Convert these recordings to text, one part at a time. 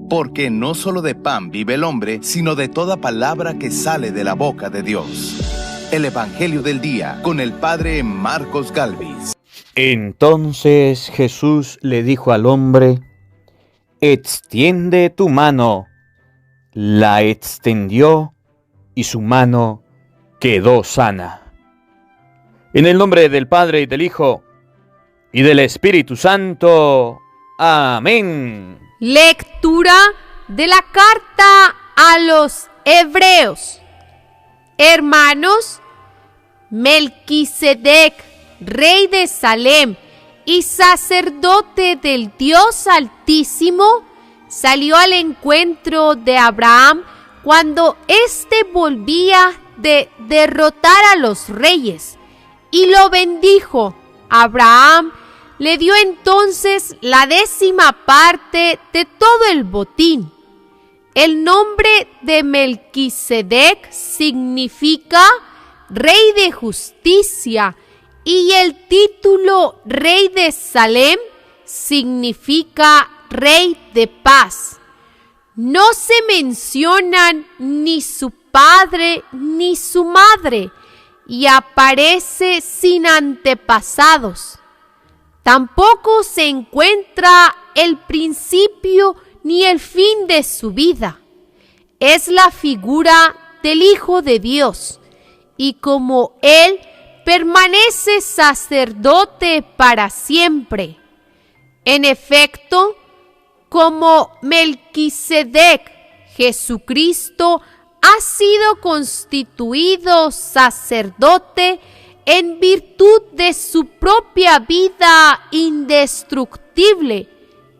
porque no solo de pan vive el hombre, sino de toda palabra que sale de la boca de Dios. El Evangelio del Día, con el Padre Marcos Galvis. Entonces Jesús le dijo al hombre: extiende tu mano. La extendió y su mano quedó sana. En el nombre del Padre y del Hijo y del Espíritu Santo. Amén. Lectura de la carta a los Hebreos. Hermanos, Melquisedec, rey de Salem y sacerdote del Dios Altísimo, salió al encuentro de Abraham cuando éste volvía de derrotar a los reyes y lo bendijo. Abraham le dio entonces la 10ª parte de todo el botín. El nombre de Melquisedec significa Rey de Justicia y el título Rey de Salem significa Rey de Paz. No se mencionan ni su padre ni su madre y aparece sin antepasados. Tampoco se encuentra el principio ni el fin de su vida. Es la figura del Hijo de Dios, y como Él permanece sacerdote para siempre. En efecto, como Melquisedec, Jesucristo ha sido constituido sacerdote en virtud de su propia vida indestructible,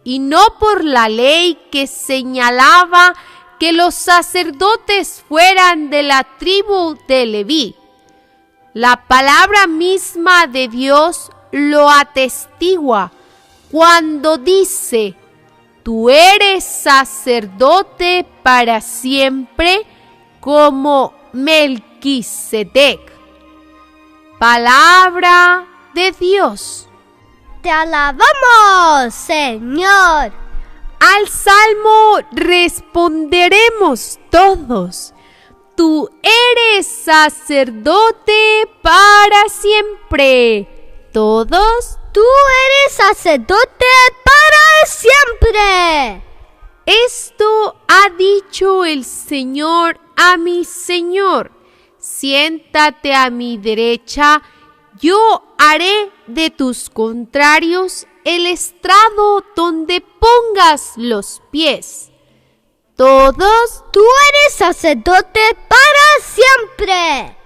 y no por la ley que señalaba que los sacerdotes fueran de la tribu de Leví. La palabra misma de Dios lo atestigua cuando dice: tú eres sacerdote para siempre como Melquisedec. Palabra de Dios. Te alabamos, Señor. Al salmo responderemos todos: tú eres sacerdote para siempre. Todos: tú eres sacerdote para siempre. Esto ha dicho el Señor a mi Señor: siéntate a mi derecha, yo haré de tus contrarios el estrado donde pongas los pies. Todos: tú eres sacerdote para siempre.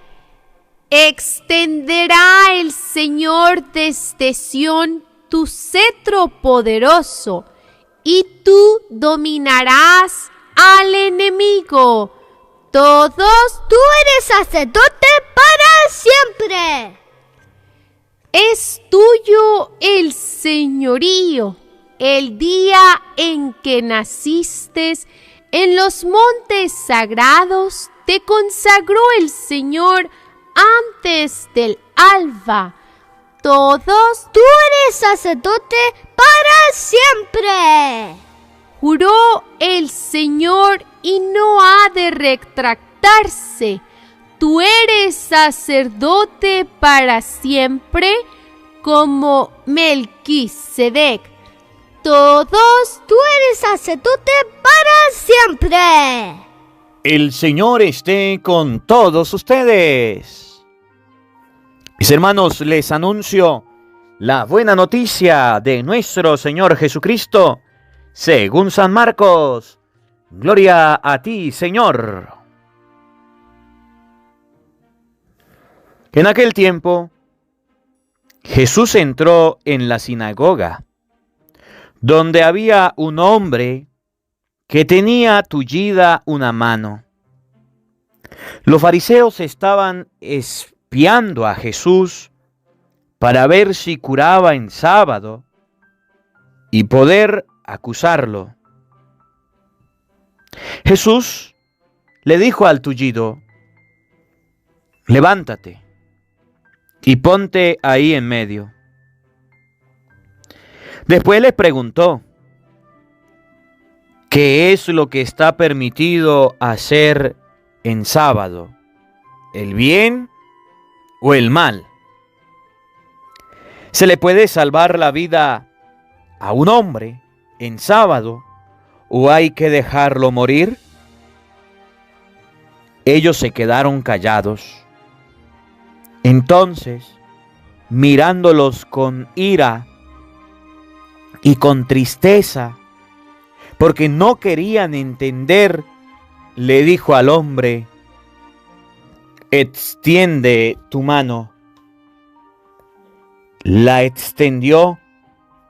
Extenderá el Señor desde Sión tu cetro poderoso, y tú dominarás al enemigo. Todos: tú eres sacerdote para siempre. Es tuyo el señorío. El día en que naciste, en los montes sagrados, te consagró el Señor antes del alba. Todos: tú eres sacerdote para siempre. Juró el Señor y no ha de retractarse: tú eres sacerdote para siempre como Melquisedec. Todos: tú eres sacerdote para siempre. El Señor esté con todos ustedes. Mis hermanos, les anuncio la buena noticia de nuestro Señor Jesucristo, según San Marcos. Gloria a ti, Señor. En aquel tiempo, Jesús entró en la sinagoga, donde había un hombre que tenía tullida una mano. Los fariseos estaban espiando a Jesús para ver si curaba en sábado y poder acusarlo. Jesús le dijo al tullido: levántate y ponte ahí en medio. Después les preguntó: ¿Qué es lo que está permitido hacer en sábado? ¿El bien o el mal? ¿Se le puede salvar la vida a un hombre en sábado o hay que dejarlo morir? Ellos se quedaron callados. Entonces, mirándolos con ira y con tristeza, porque no querían entender, le dijo al hombre: extiende tu mano. La extendió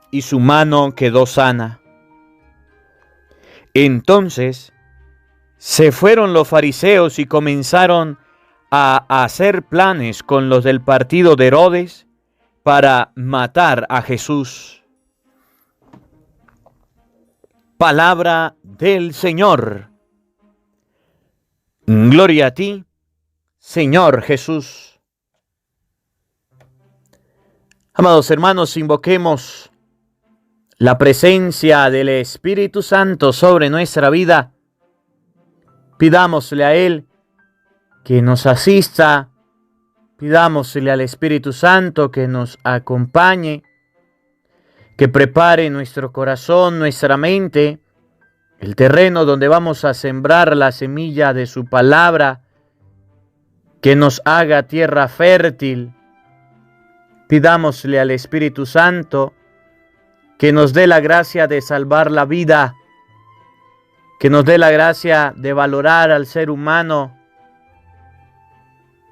y su mano quedó sana. Entonces se fueron los fariseos y comenzaron a hacer planes con los del partido de Herodes para matar a Jesús. Palabra del Señor. Gloria a ti, Señor Jesús. Amados hermanos, invoquemos la presencia del Espíritu Santo sobre nuestra vida. Pidámosle a Él que nos asista. Pidámosle al Espíritu Santo que nos acompañe, que prepare nuestro corazón, nuestra mente, el terreno donde vamos a sembrar la semilla de su palabra, que nos haga tierra fértil. Pidámosle al Espíritu Santo que nos dé la gracia de salvar la vida, que nos dé la gracia de valorar al ser humano,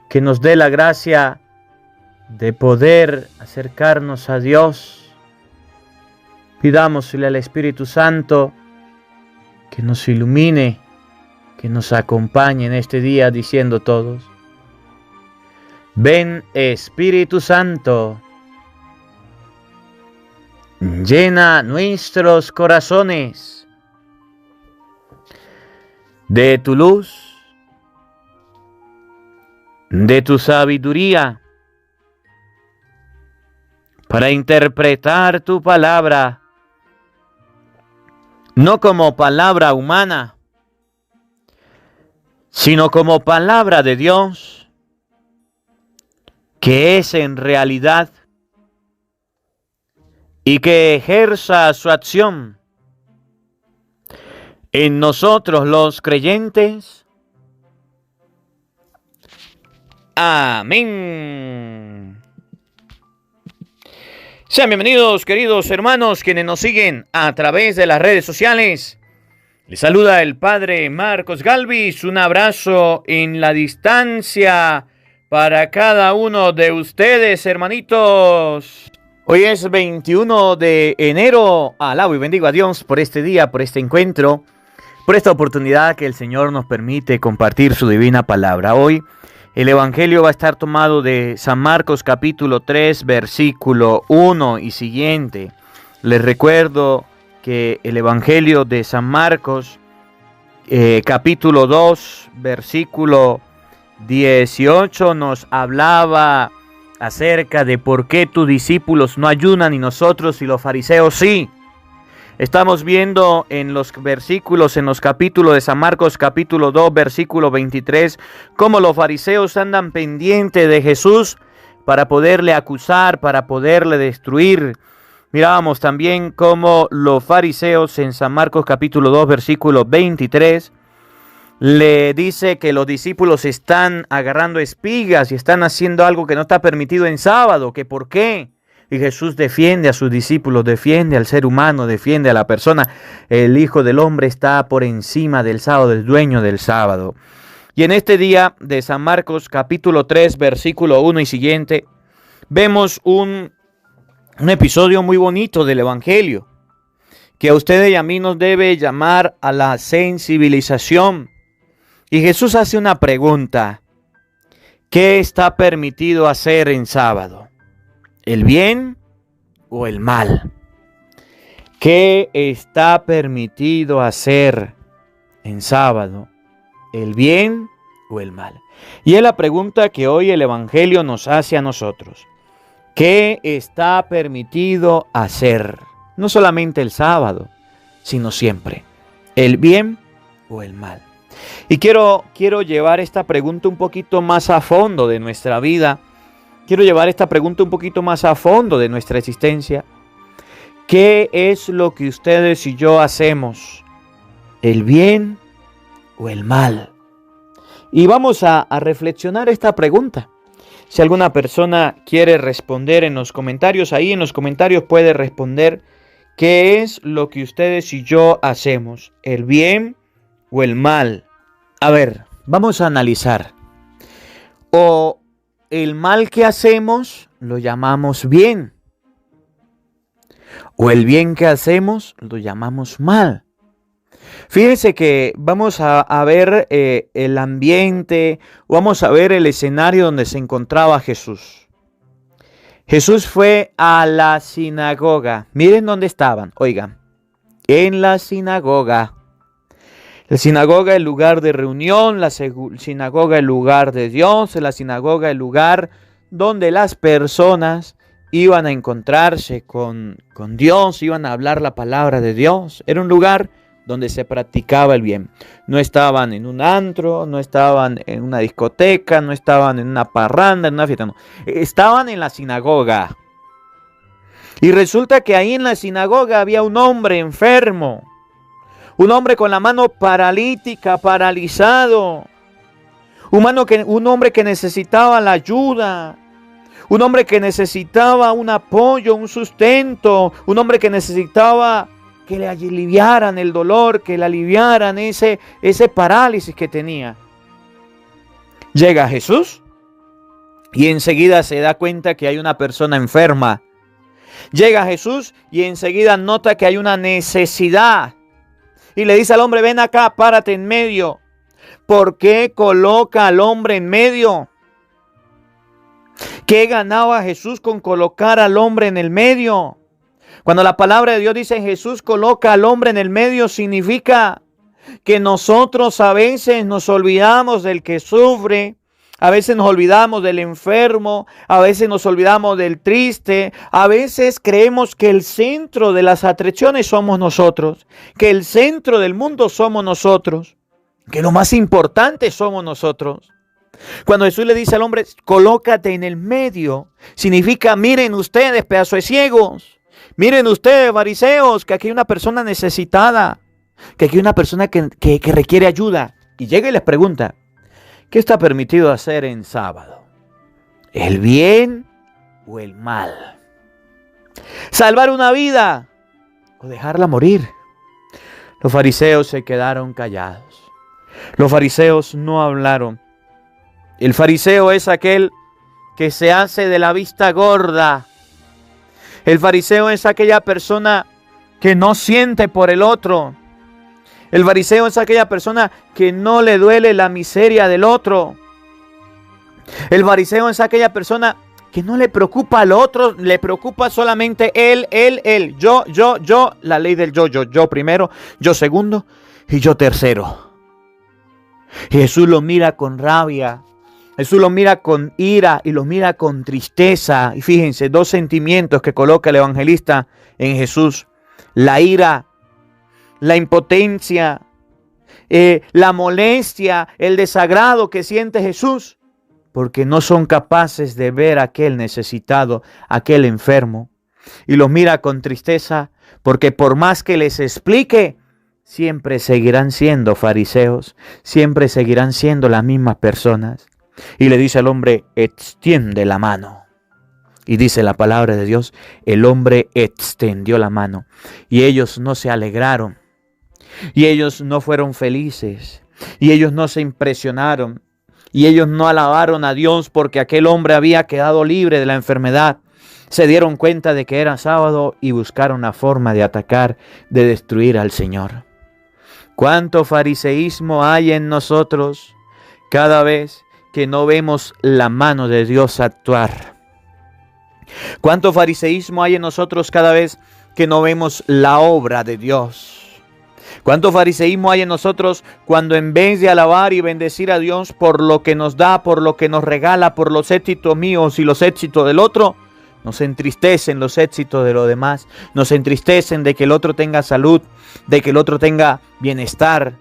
que nos dé la gracia de poder acercarnos a Dios. Pidámosle al Espíritu Santo que nos ilumine, que nos acompañe en este día, diciendo todos: ven, Espíritu Santo, llena nuestros corazones de tu luz, de tu sabiduría, para interpretar tu palabra, no como palabra humana, sino como palabra de Dios, que es en realidad, y que ejerza su acción en nosotros los creyentes. Amén. Sean bienvenidos, queridos hermanos, quienes nos siguen a través de las redes sociales. Les saluda el Padre Marcos Galvis. Un abrazo en la distancia para cada uno de ustedes, hermanitos. Hoy es 21 de enero. Alabo y bendigo a Dios por este día, por este encuentro, por esta oportunidad que el Señor nos permite compartir su divina palabra. Hoy el Evangelio va a estar tomado de San Marcos capítulo 3, versículo 1 y siguiente. Les recuerdo que el Evangelio de San Marcos capítulo 2, versículo 18 nos hablaba acerca de por qué tus discípulos no ayunan y nosotros y los fariseos sí. Estamos viendo en los versículos, en los capítulos de San Marcos capítulo 2, versículo 23, cómo los fariseos andan pendientes de Jesús para poderle acusar, para poderle destruir. Mirábamos también cómo los fariseos en San Marcos capítulo 2, versículo 23, le dice que los discípulos están agarrando espigas y están haciendo algo que no está permitido en sábado, que por qué. Y Jesús defiende a sus discípulos, defiende al ser humano, defiende a la persona. El Hijo del Hombre está por encima del sábado, el dueño del sábado. Y en este día de San Marcos capítulo 3, versículo 1 y siguiente, vemos un episodio muy bonito del Evangelio, que a ustedes y a mí nos debe llamar a la sensibilización. Y Jesús hace una pregunta: ¿qué está permitido hacer en sábado? ¿El bien o el mal? ¿Qué está permitido hacer en sábado? ¿El bien o el mal? Y es la pregunta que hoy el Evangelio nos hace a nosotros. ¿Qué está permitido hacer? No solamente el sábado, sino siempre. ¿El bien o el mal? Y quiero llevar esta pregunta un poquito más a fondo de nuestra vida. Quiero llevar esta pregunta un poquito más a fondo de nuestra existencia. ¿Qué es lo que ustedes y yo hacemos? ¿El bien o el mal? Y vamos a reflexionar esta pregunta. Si alguna persona quiere responder en los comentarios, ahí en los comentarios puede responder qué es lo que ustedes y yo hacemos, el bien o el mal. A ver, vamos a analizar. O el mal que hacemos lo llamamos bien, o el bien que hacemos lo llamamos mal. Fíjense que vamos a ver el ambiente, vamos a ver el escenario donde se encontraba Jesús. Jesús fue a la sinagoga. Miren dónde estaban, oigan, en la sinagoga. La sinagoga es el lugar de reunión, la sinagoga es el lugar de Dios, la sinagoga es el lugar donde las personas iban a encontrarse con Dios, iban a hablar la palabra de Dios. Era un lugar donde se practicaba el bien. No estaban en un antro, no estaban en una discoteca, no estaban en una parranda, en una fiesta, no. Estaban en la sinagoga. Y resulta que ahí en la sinagoga había un hombre enfermo. Un hombre con la mano paralítica, paralizado. Un hombre que necesitaba la ayuda. Un hombre que necesitaba un apoyo, un sustento. Un hombre que necesitaba que le aliviaran el dolor, que le aliviaran ese parálisis que tenía. Llega Jesús y enseguida se da cuenta que hay una persona enferma. Llega Jesús y enseguida nota que hay una necesidad. Y le dice al hombre, ven acá, párate en medio. ¿Por qué coloca al hombre en medio? ¿Qué ganaba Jesús con colocar al hombre en el medio? Cuando la palabra de Dios dice Jesús coloca al hombre en el medio, significa que nosotros a veces nos olvidamos del que sufre, a veces nos olvidamos del enfermo, a veces nos olvidamos del triste, a veces creemos que el centro de las atracciones somos nosotros, que el centro del mundo somos nosotros, que lo más importante somos nosotros. Cuando Jesús le dice al hombre, colócate en el medio, significa, miren ustedes, pedazos de ciegos, miren ustedes, fariseos, que aquí hay una persona necesitada, que aquí hay una persona que requiere ayuda. Y llega y les pregunta, ¿qué está permitido hacer en sábado? ¿El bien o el mal? ¿Salvar una vida o dejarla morir? Los fariseos se quedaron callados. Los fariseos no hablaron. El fariseo es aquel que se hace de la vista gorda. El fariseo es aquella persona que no siente por el otro. El fariseo es aquella persona que no le duele la miseria del otro. El fariseo es aquella persona que no le preocupa al otro, le preocupa solamente él, yo, la ley del yo primero, yo segundo y yo tercero. Y Jesús lo mira con rabia, Jesús lo mira con ira y lo mira con tristeza. Y fíjense, dos sentimientos que coloca el evangelista en Jesús: la ira, la impotencia, la molestia, el desagrado que siente Jesús, porque no son capaces de ver a aquel necesitado, aquel enfermo. Y los mira con tristeza, porque por más que les explique, siempre seguirán siendo fariseos, siempre seguirán siendo las mismas personas. Y le dice al hombre, extiende la mano. Y dice la palabra de Dios, el hombre extendió la mano. Y ellos no se alegraron. Y ellos no fueron felices. Y ellos no se impresionaron. Y ellos no alabaron a Dios porque aquel hombre había quedado libre de la enfermedad. Se dieron cuenta de que era sábado y buscaron una forma de atacar, de destruir al Señor. ¿Cuánto fariseísmo hay en nosotros cada vez que no vemos la mano de Dios actuar? ¿Cuánto fariseísmo hay en nosotros cada vez que no vemos la obra de Dios? ¿Cuánto fariseísmo hay en nosotros cuando en vez de alabar y bendecir a Dios por lo que nos da, por lo que nos regala, por los éxitos míos y los éxitos del otro, Nos entristecen los éxitos de los demás. Nos entristecen de que el otro tenga salud, de que el otro tenga bienestar.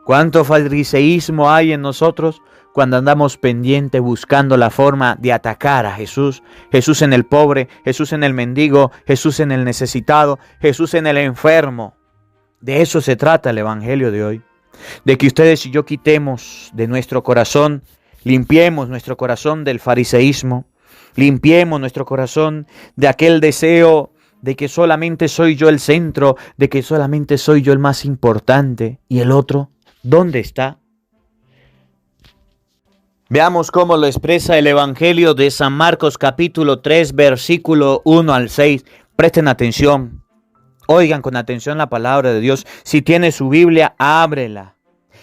¿Cuánto fariseísmo hay en nosotros cuando andamos pendientes buscando la forma de atacar a Jesús? Jesús en el pobre, Jesús en el mendigo, Jesús en el necesitado, Jesús en el enfermo. De eso se trata el evangelio de hoy. De que ustedes y yo quitemos de nuestro corazón, limpiemos nuestro corazón del fariseísmo, limpiemos nuestro corazón de aquel deseo de que solamente soy yo el centro, de que solamente soy yo el más importante. ¿Y el otro? ¿Dónde está? Veamos cómo lo expresa el Evangelio de San Marcos capítulo 3, versículo 1 al 6. Presten atención. Oigan con atención la palabra de Dios. Si tiene su Biblia, ábrela.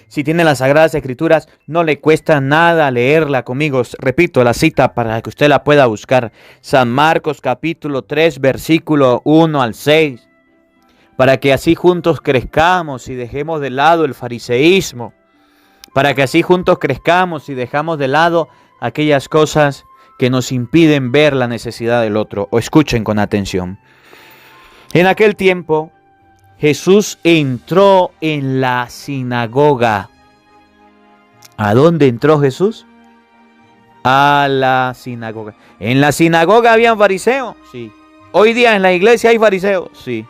Si tiene las Sagradas Escrituras, no le cuesta nada leerla conmigo. Repito la cita para que usted la pueda buscar. San Marcos capítulo 3, versículo 1 al 6. Para que así juntos crezcamos y dejemos de lado el fariseísmo. Para que así juntos crezcamos y dejamos de lado aquellas cosas que nos impiden ver la necesidad del otro. O escuchen con atención. En aquel tiempo, Jesús entró en la sinagoga. ¿A dónde entró Jesús? A la sinagoga. ¿En la sinagoga habían fariseos? Sí. ¿Hoy día en la iglesia hay fariseos? Sí.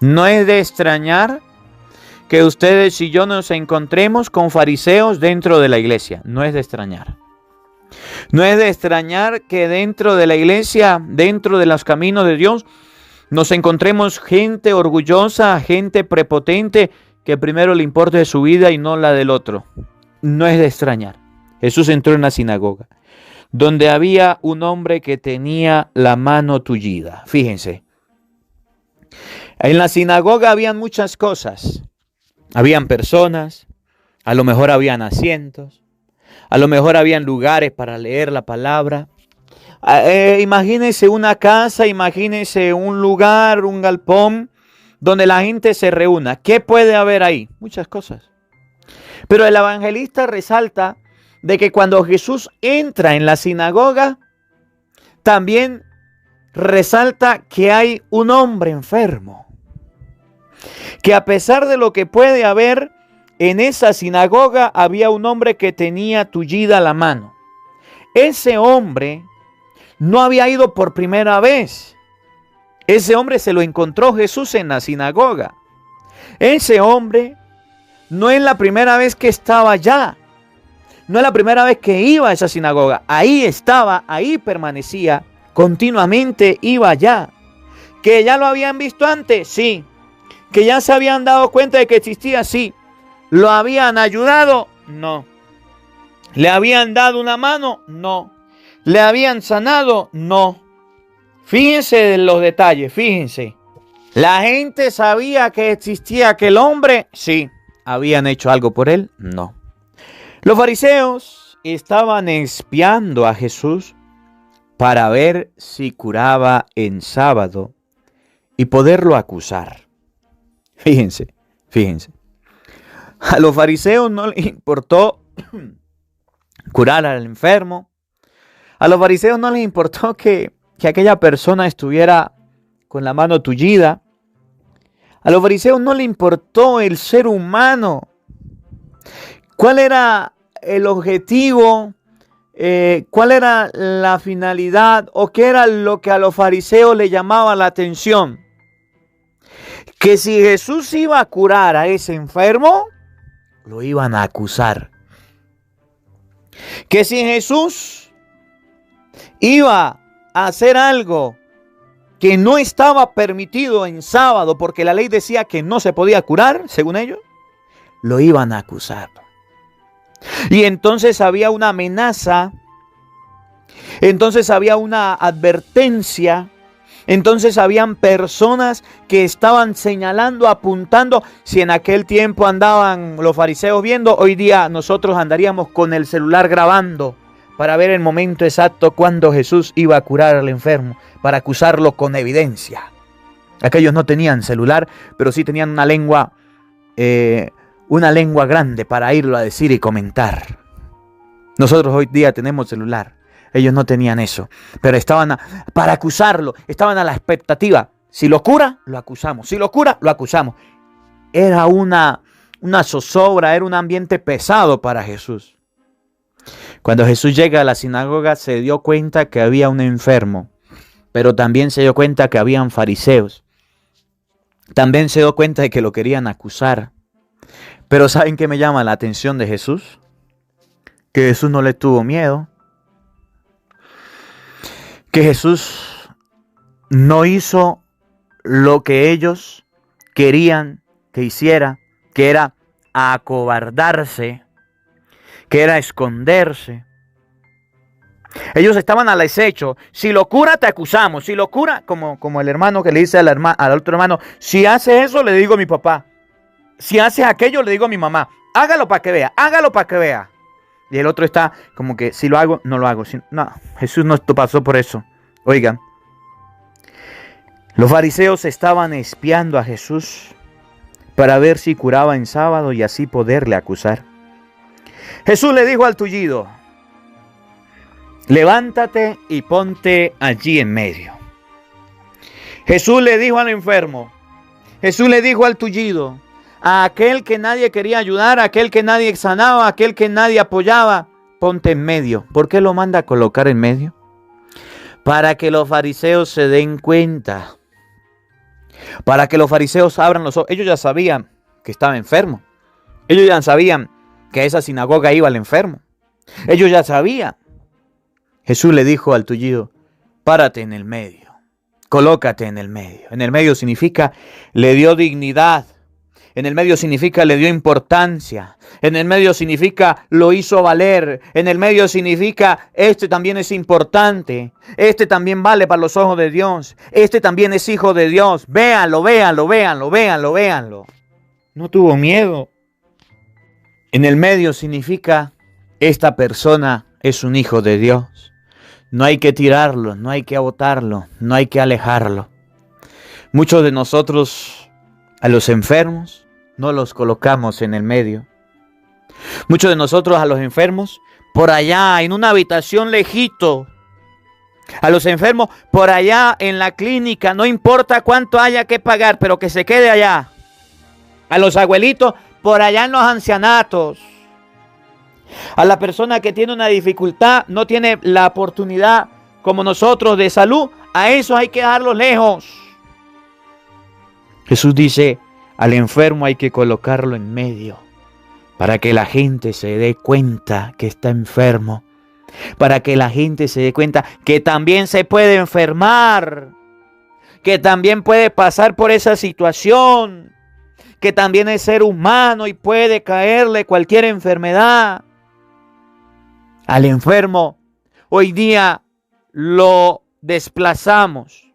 No es de extrañar que ustedes y yo nos encontremos con fariseos dentro de la iglesia. No es de extrañar. No es de extrañar que dentro de la iglesia, dentro de los caminos de Dios, nos encontremos gente orgullosa, gente prepotente, que primero le importe su vida y no la del otro. No es de extrañar. Jesús entró en la sinagoga, donde había un hombre que tenía la mano tullida. Fíjense. En la sinagoga habían muchas cosas. Habían personas, a lo mejor habían asientos, a lo mejor habían lugares para leer la palabra. Imagínense una casa, imagínense un lugar, un galpón donde la gente se reúna. ¿Qué puede haber ahí? Muchas cosas. Pero el evangelista resalta de que cuando Jesús entra en la sinagoga, también resalta que hay un hombre enfermo. Que a pesar de lo que puede haber, en esa sinagoga había un hombre que tenía tullida la mano. Ese hombre no había ido por primera vez. Ese hombre se lo encontró Jesús en la sinagoga. Ese hombre no es la primera vez que estaba allá. No es la primera vez que iba a esa sinagoga. Ahí estaba, ahí permanecía, continuamente iba allá. ¿Que ya lo habían visto antes? Sí. ¿Que ya se habían dado cuenta de que existía? Sí. ¿Lo habían ayudado? No. ¿Le habían dado una mano? No. ¿Le habían sanado? No. Fíjense en los detalles, fíjense. ¿La gente sabía que existía aquel hombre? Sí. ¿Habían hecho algo por él? No. Los fariseos estaban espiando a Jesús para ver si curaba en sábado y poderlo acusar. Fíjense, fíjense. A los fariseos no les importó curar al enfermo. A los fariseos no les importó que aquella persona estuviera con la mano tullida. A los fariseos no les importó el ser humano. ¿Cuál era el objetivo? ¿Cuál era la finalidad? ¿O qué era lo que a los fariseos les llamaba la atención? Que si Jesús iba a curar a ese enfermo, lo iban a acusar. Que si Jesús iba a hacer algo que no estaba permitido en sábado, porque la ley decía que no se podía curar, según ellos, lo iban a acusar. Y entonces había una amenaza, entonces había una advertencia, entonces habían personas que estaban señalando, apuntando. Si en aquel tiempo andaban los fariseos viendo, hoy día nosotros andaríamos con el celular grabando para ver el momento exacto cuando Jesús iba a curar al enfermo, para acusarlo con evidencia. Aquellos no tenían celular, pero sí tenían una lengua grande para irlo a decir y comentar. Nosotros hoy día tenemos celular. Ellos no tenían eso, pero para acusarlo, estaban a la expectativa. Si lo cura, lo acusamos. Si lo cura, lo acusamos. Era una zozobra, era un ambiente pesado para Jesús. Cuando Jesús llega a la sinagoga, se dio cuenta que había un enfermo, pero también se dio cuenta que habían fariseos. También se dio cuenta de que lo querían acusar. Pero ¿saben qué me llama la atención de Jesús? Que Jesús no le tuvo miedo. Que Jesús no hizo lo que ellos querían que hiciera, que era acobardarse, que era esconderse. Ellos estaban al acecho. Si lo cura, te acusamos. Si lo cura, como el hermano que le dice al otro hermano, si hace eso, le digo a mi papá. Si hace aquello, le digo a mi mamá. Hágalo para que vea, hágalo para que vea. Y el otro está como que si lo hago, no lo hago. No, Jesús no pasó por eso. Oigan, los fariseos estaban espiando a Jesús para ver si curaba en sábado y así poderle acusar. Jesús le dijo al tullido: levántate y ponte allí en medio. Jesús le dijo al enfermo, Jesús le dijo al tullido, a aquel que nadie quería ayudar, a aquel que nadie sanaba, a aquel que nadie apoyaba, ponte en medio. ¿Por qué lo manda a colocar en medio? Para que los fariseos se den cuenta. Para que los fariseos abran los ojos. Ellos ya sabían que estaba enfermo. Ellos ya sabían que a esa sinagoga iba el enfermo. Ellos ya sabían. Jesús le dijo al tullido: párate en el medio. Colócate en el medio. En el medio significa le dio dignidad. En el medio significa le dio importancia. En el medio significa lo hizo valer. En el medio significa este también es importante. Este también vale para los ojos de Dios. Este también es hijo de Dios. Véanlo, véanlo, véanlo, véanlo, véanlo. No tuvo miedo. En el medio significa esta persona es un hijo de Dios. No hay que tirarlo, no hay que botarlo, no hay que alejarlo. Muchos de nosotros a los enfermos no los colocamos en el medio. Muchos de nosotros a los enfermos por allá en una habitación lejito. A los enfermos por allá en la clínica, no importa cuánto haya que pagar, pero que se quede allá. A los abuelitos por allá en los ancianatos. A la persona que tiene una dificultad, no tiene la oportunidad como nosotros de salud, a esos hay que dejarlos lejos. Jesús dice, al enfermo hay que colocarlo en medio, para que la gente se dé cuenta que está enfermo, para que la gente se dé cuenta que también se puede enfermar, que también puede pasar por esa situación, que también es ser humano y puede caerle cualquier enfermedad. Al enfermo hoy día lo desplazamos.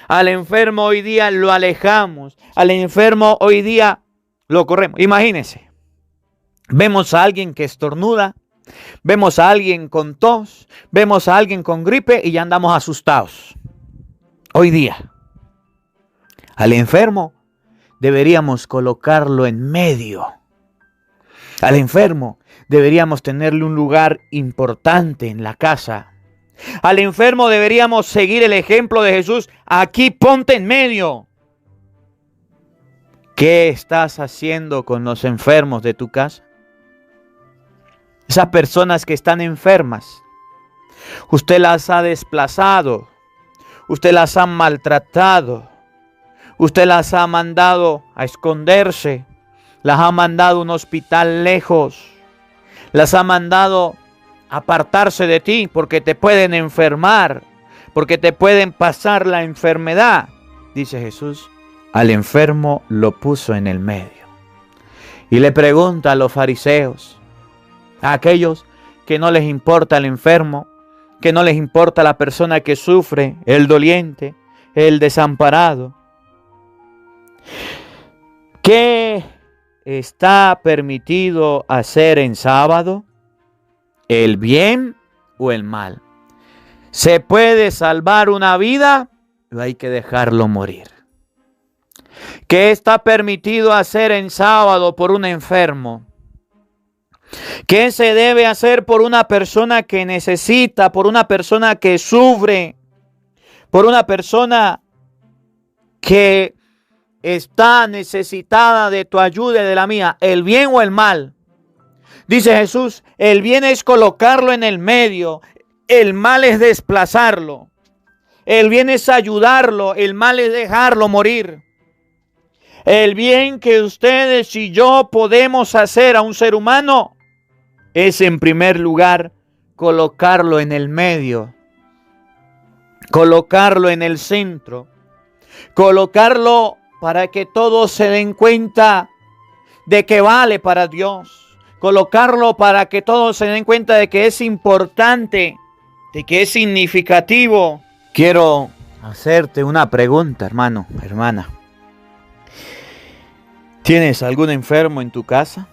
Al enfermo hoy día lo alejamos. Al enfermo hoy día lo corremos. Imagínense. Vemos a alguien que estornuda. Vemos a alguien con tos. Vemos a alguien con gripe y ya andamos asustados. Hoy día. Al enfermo deberíamos colocarlo en medio. Al enfermo deberíamos tenerle un lugar importante en la casa. Al enfermo deberíamos seguir el ejemplo de Jesús. Aquí ponte en medio. ¿Qué estás haciendo con los enfermos de tu casa? Esas personas que están enfermas, usted las ha desplazado, usted las ha maltratado, usted las ha mandado a esconderse, las ha mandado a un hospital lejos, las ha mandado apartarse de ti porque te pueden enfermar, porque te pueden pasar la enfermedad. Dice Jesús, al enfermo lo puso en el medio. Y le pregunta a los fariseos, a aquellos que no les importa el enfermo, que no les importa la persona que sufre, el doliente, el desamparado, ¿qué está permitido hacer en sábado? ¿El bien o el mal? ¿Se puede salvar una vida o hay que dejarlo morir? ¿Qué está permitido hacer en sábado por un enfermo? ¿Qué se debe hacer por una persona que necesita, por una persona que sufre, por una persona que está necesitada de tu ayuda y de la mía? ¿El bien o el mal? Dice Jesús, el bien es colocarlo en el medio, el mal es desplazarlo. El bien es ayudarlo, el mal es dejarlo morir. El bien que ustedes y yo podemos hacer a un ser humano es, en primer lugar, colocarlo en el medio, colocarlo en el centro, colocarlo para que todos se den cuenta de que vale para Dios, colocarlo para que todos se den cuenta de que es importante, de que es significativo. Quiero hacerte una pregunta, hermano, hermana. ¿Tienes algún enfermo en tu casa?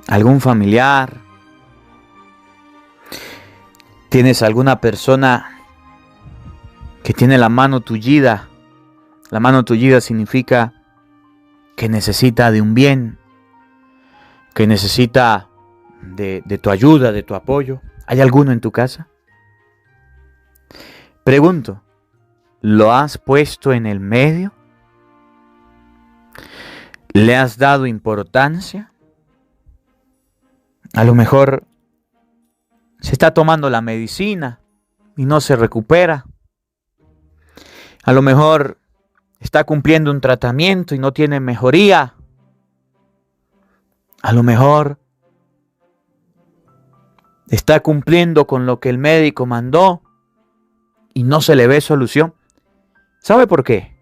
¿Algún familiar? ¿Tienes alguna persona que tiene la mano tullida? La mano tullida significa que necesita de un bien, que necesita de tu ayuda, de tu apoyo. ¿Hay alguno en tu casa? Pregunto, ¿lo has puesto en el medio? ¿Le has dado importancia? A lo mejor se está tomando la medicina y no se recupera. A lo mejor está cumpliendo un tratamiento y no tiene mejoría. A lo mejor está cumpliendo con lo que el médico mandó y no se le ve solución. ¿Sabe por qué?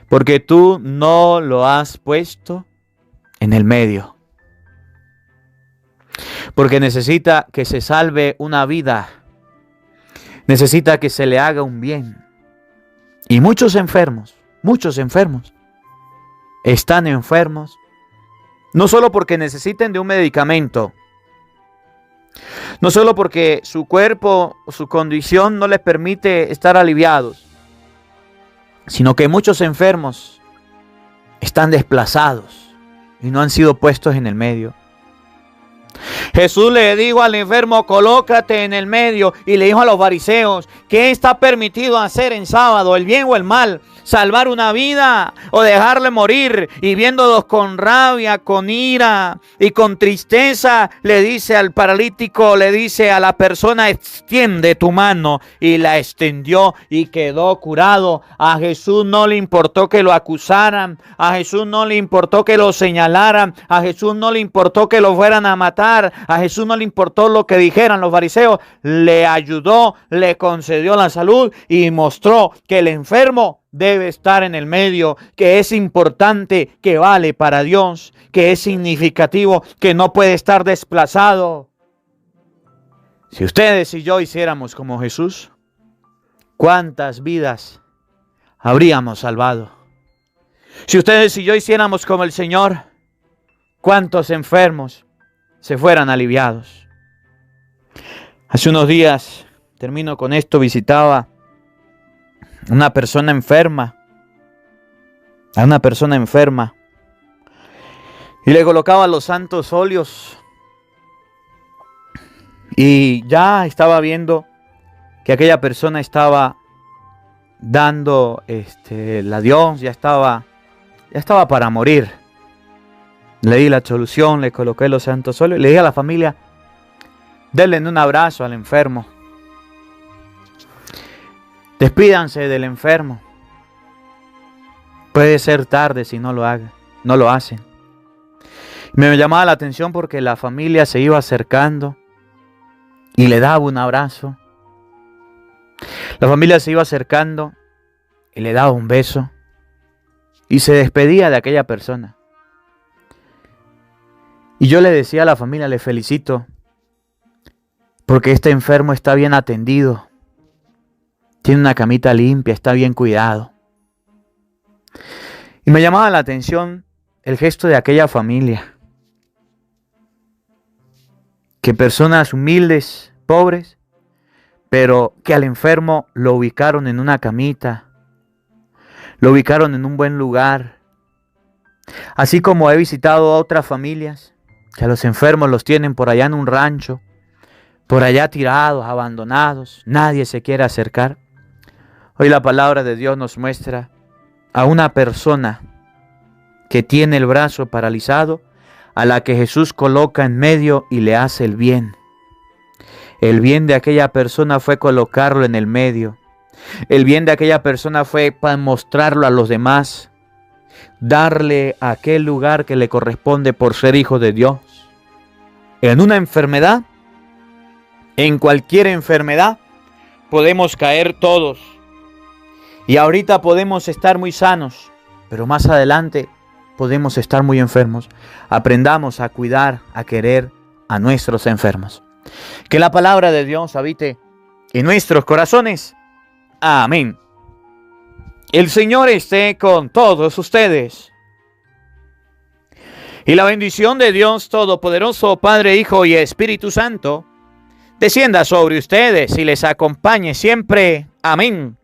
Porque tú no lo has puesto en el medio. Porque necesita que se salve una vida. Necesita que se le haga un bien. Y muchos enfermos, están enfermos. No solo porque necesiten de un medicamento. No solo porque su cuerpo o su condición no les permite estar aliviados, sino que muchos enfermos están desplazados y no han sido puestos en el medio. Jesús le dijo al enfermo, colócate en el medio, y le dijo a los fariseos, ¿qué está permitido hacer en sábado, el bien o el mal? ¿Salvar una vida o dejarle morir? Y viéndolos con rabia, con ira y con tristeza, le dice al paralítico, le dice a la persona, extiende tu mano, y la extendió y quedó curado. A Jesús no le importó que lo acusaran, a Jesús no le importó que lo señalaran, a Jesús no le importó que lo fueran a matar, a Jesús no le importó lo que dijeran los fariseos. Le ayudó, le concedió la salud y mostró que el enfermo debe estar en el medio, que es importante, que vale para Dios, que es significativo, que no puede estar desplazado. Si ustedes y yo hiciéramos como Jesús, ¿cuántas vidas habríamos salvado? Si ustedes y yo hiciéramos como el Señor, ¿cuántos enfermos se fueran aliviados? Hace unos días, termino con esto, visitaba a una persona enferma, y le colocaba los santos óleos, y ya estaba viendo que aquella persona estaba dando la Dios, ya estaba para morir. Le di la solución, le coloqué los santos óleos, le dije a la familia, denle un abrazo al enfermo. Despídanse del enfermo. Puede ser tarde si no lo hacen. Me llamaba la atención porque la familia se iba acercando y le daba un abrazo. La familia se iba acercando y le daba un beso y se despedía de aquella persona. Y yo le decía a la familia, le felicito porque este enfermo está bien atendido. Tiene una camita limpia, está bien cuidado. Y me llamaba la atención el gesto de aquella familia. Que personas humildes, pobres, pero que al enfermo lo ubicaron en una camita, lo ubicaron en un buen lugar, Así como he visitado a otras familias que a los enfermos los tienen por allá en un rancho, por allá tirados, abandonados, nadie se quiere acercar. Hoy la palabra de Dios nos muestra a una persona que tiene el brazo paralizado, a la que Jesús coloca en medio y le hace el bien. El bien de aquella persona fue colocarlo en el medio. El bien de aquella persona fue para mostrarlo a los demás, darle aquel lugar que le corresponde por ser hijo de Dios. En una enfermedad, en cualquier enfermedad, podemos caer todos. Y ahorita podemos estar muy sanos, pero más adelante podemos estar muy enfermos. Aprendamos a cuidar, a querer a nuestros enfermos. Que la palabra de Dios habite en nuestros corazones. Amén. El Señor esté con todos ustedes. Y la bendición de Dios Todopoderoso, Padre, Hijo y Espíritu Santo, descienda sobre ustedes y les acompañe siempre. Amén.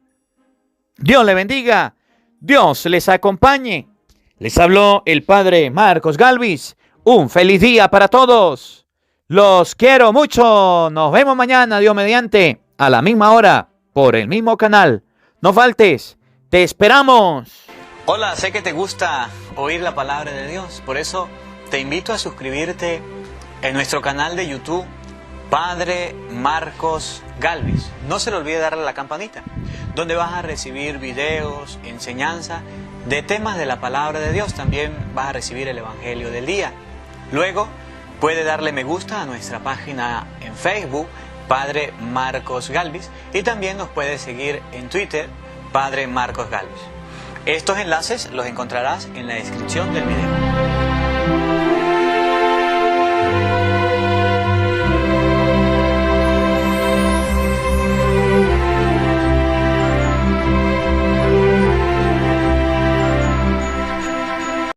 Dios le bendiga, Dios les acompañe. Les habló el Padre Marcos Galvis. Un feliz día para todos. Los quiero mucho. Nos vemos mañana, Dios mediante, a la misma hora, por el mismo canal. No faltes, te esperamos. Hola, sé que te gusta oír la palabra de Dios, por eso te invito a suscribirte en nuestro canal de YouTube, Padre Marcos Galvis. No se le olvide darle a la campanita, donde vas a recibir videos, enseñanza de temas de la palabra de Dios. También vas a recibir el Evangelio del día. Luego, puede darle me gusta a nuestra página en Facebook, Padre Marcos Galvis, y también nos puede seguir en Twitter, Padre Marcos Galvis. Estos enlaces los encontrarás en la descripción del video.